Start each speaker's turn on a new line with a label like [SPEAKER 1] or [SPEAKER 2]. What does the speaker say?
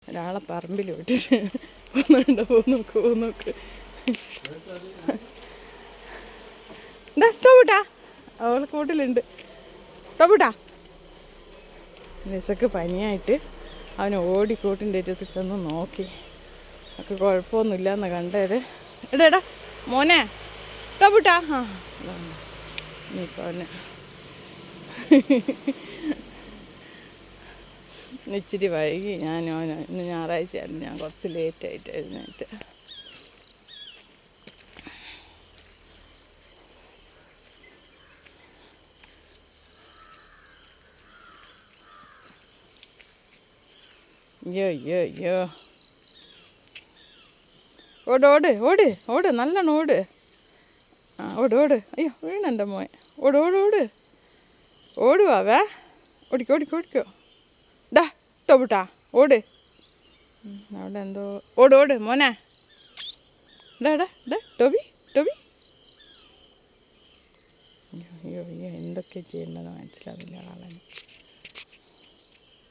[SPEAKER 1] ഒരാളെ പറമ്പിൽ വിട്ടിട്ട് പോന്നുണ്ടോ? പോന്നോക്ക് എന്താ ടോബൂട്ടാ? അവളെ കൂട്ടിലുണ്ട്. ടോബൂട്ടാ നിസക്ക് പനിയായിട്ട് അവൻ ഓടി കൂട്ടിൻ്റെ അടുത്ത് ചെന്ന് നോക്കി. ഒക്കെ കുഴപ്പമൊന്നുമില്ലെന്ന് കണ്ടത്. എടാ മോനെ ടോബൂട്ടാ. ആ ഇനിയിപ്പോൾ അവന് ഇച്ചിരി വൈകി. ഇന്ന് ഞായറാഴ്ചയായിരുന്നു. ഞാൻ കുറച്ച് ലേറ്റായിട്ട് എഴുന്നേറ്റ്. അയ്യോ ഓട് നല്ലോണം ഓട്. ആ ഓട്. അയ്യോ വീണെൻ്റെ മോൻ. ഓടുവാവേ. ഓടിക്കോ. ഡാ ടോബൂട്ടാ ഓട്. അവിടെ എന്തോ ഓട് മോനെ. ഡാ ടോബി. അയ്യോ എന്തൊക്കെ ചെയ്യേണ്ടതെന്ന് മനസ്സിലാവില്ല ആളെ.